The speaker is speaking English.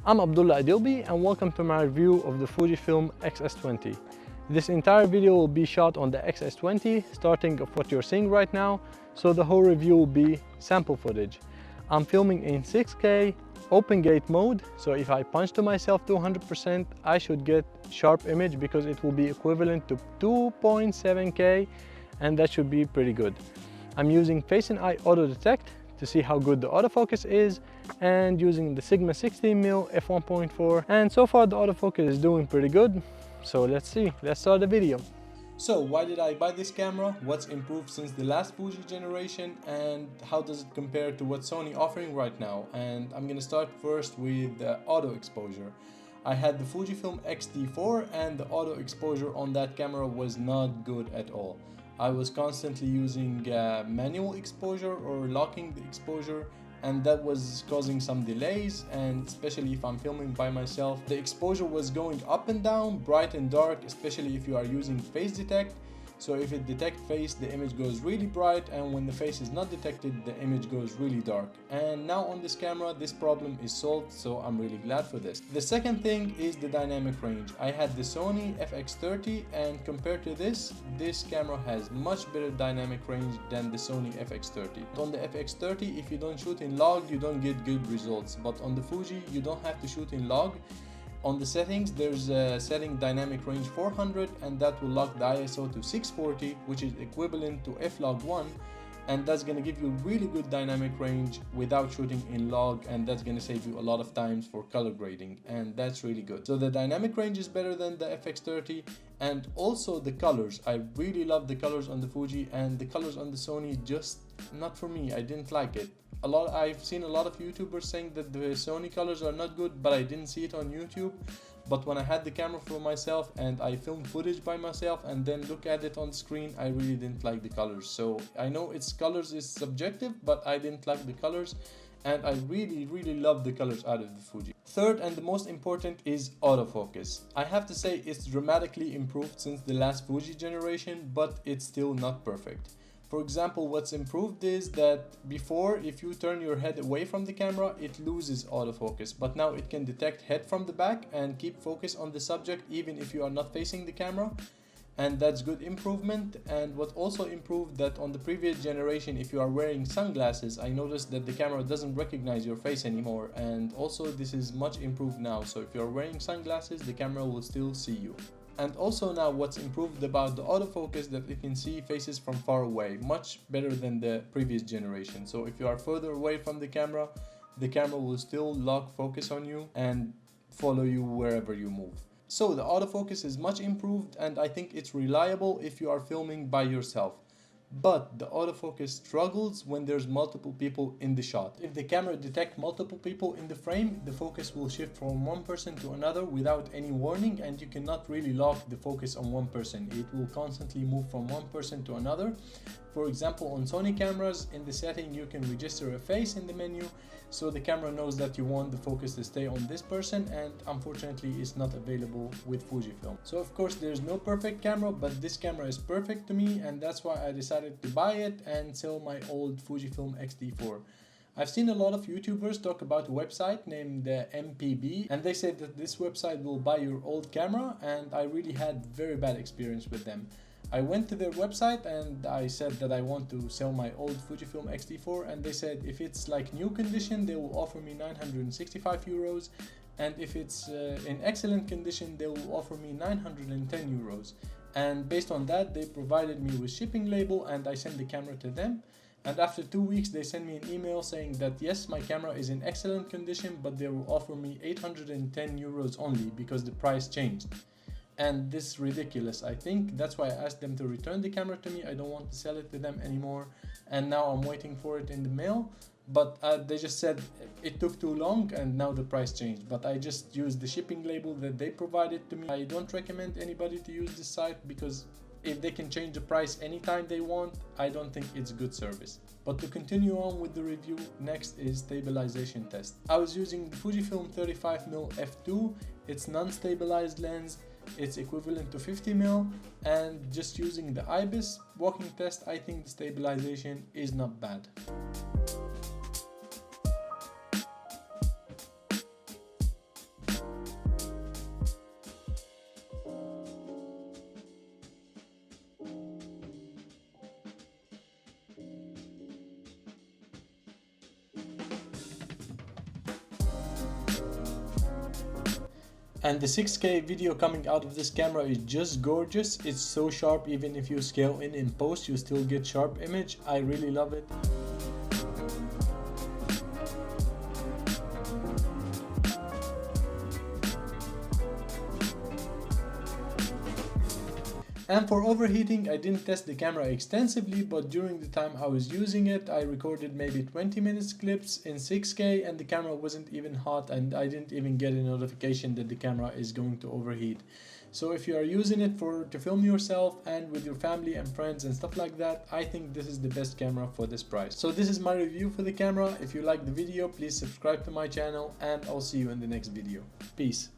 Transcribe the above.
I'm A.Edilbi and welcome to my review of the Fujifilm X-S20. This entire video will be shot on the X-S20, starting of what you're seeing right now, so the whole review will be sample footage. I'm filming in 6K, open gate mode, so if I punch to myself to 100%, I should get sharp image because it will be equivalent to 2.7K, and that should be pretty good. I'm using face and eye auto detect to see how good the autofocus is, and using the Sigma 16mm f1.4, and so far the autofocus is doing pretty good. So let's start the video. So why did I buy this camera? What's improved since the last Fuji generation, and how does it compare to what Sony offering right now? And I'm gonna start first with the auto exposure. I had the Fujifilm X-T4 and the auto exposure on that camera was not good at all. I was constantly using manual exposure or locking the exposure, and that was causing some delays, and especially if I'm filming by myself. The exposure was going up and down, bright and dark, especially if you are using face detect. So if it detects face, the image goes really bright, and when the face is not detected, the image goes really dark. And now on this camera, this problem is solved, so I'm really glad for this. The second thing is the dynamic range. I had the Sony FX30, and compared to this camera has much better dynamic range than the Sony FX30. On the FX30, if you don't shoot in log, you don't get good results, but on the Fuji, you don't have to shoot in log. On the settings, there's a setting dynamic range 400, and that will lock the ISO to 640, which is equivalent to f-log1, and that's going to give you really good dynamic range without shooting in log, and that's going to save you a lot of times for color grading, and that's really good. So the dynamic range is better than the FX30, and also the colors. I really love the colors on the Fuji, and the colors on the Sony just not for me. I didn't like it. I've seen a lot of YouTubers saying that the Sony colors are not good, but I didn't see it on YouTube. But when I had the camera for myself and I filmed footage by myself and then look at it on screen, I really didn't like the colors. So I know its colors is subjective, but I didn't like the colors, and I really love the colors out of the Fuji. Third and the most important is autofocus. I have to say it's dramatically improved since the last Fuji generation, but it's still not perfect. For example, what's improved is that before, if you turn your head away from the camera, it loses autofocus, but now it can detect head from the back and keep focus on the subject even if you are not facing the camera, and that's good improvement. And what also improved, that on the previous generation, if you are wearing sunglasses, I noticed that the camera doesn't recognize your face anymore, and also this is much improved now. So if you're wearing sunglasses, the camera will still see you. And also now what's improved about the autofocus, that it can see faces from far away, much better than the previous generation. So if you are further away from the camera will still lock focus on you and follow you wherever you move. So the autofocus is much improved, and I think it's reliable if you are filming by yourself. But the autofocus struggles when there's multiple people in the shot. If the camera detects multiple people in the frame, the focus will shift from one person to another without any warning, and you cannot really lock the focus on one person. It will constantly move from one person to another. For example, on Sony cameras, in the setting you can register a face in the menu, so the camera knows that you want the focus to stay on this person, and unfortunately it's not available with Fujifilm. So of course there's no perfect camera, but this camera is perfect to me, and that's why I decided to buy it and sell my old Fujifilm X-T4. I've seen a lot of YouTubers talk about a website named MPB, and they said that this website will buy your old camera, and I really had very bad experience with them. I went to their website and I said that I want to sell my old Fujifilm X-T4, and they said if it's like new condition they will offer me 965 euros, and if it's in excellent condition they will offer me 910 euros. And based on that, they provided me with shipping label, and I sent the camera to them. And after 2 weeks they sent me an email saying that yes, my camera is in excellent condition, but they will offer me 810 euros only because the price changed. And this is ridiculous. I think that's why I asked them to return the camera to me. I don't want to sell it to them anymore, and now I'm waiting for it in the mail. But they just said it took too long and now the price changed. But I just used the shipping label that they provided to me. I don't recommend anybody to use this site because if they can change the price anytime they want, I don't think it's good service. But to continue on with the review, next is stabilization test. I was using the Fujifilm 35mm f2. It's non-stabilized lens. It's equivalent to 50mm, and just using the IBIS walking test, I think the stabilization is not bad. And the 6K video coming out of this camera is just gorgeous. It's so sharp, even if you scale in post, you still get sharp image. I really love it. And for overheating, I didn't test the camera extensively, but during the time I was using it, I recorded maybe 20 minutes clips in 6K and the camera wasn't even hot, and I didn't even get a notification that the camera is going to overheat. So if you are using it to film yourself and with your family and friends and stuff like that, I think this is the best camera for this price. So this is my review for the camera. If you like the video, please subscribe to my channel and I'll see you in the next video. Peace.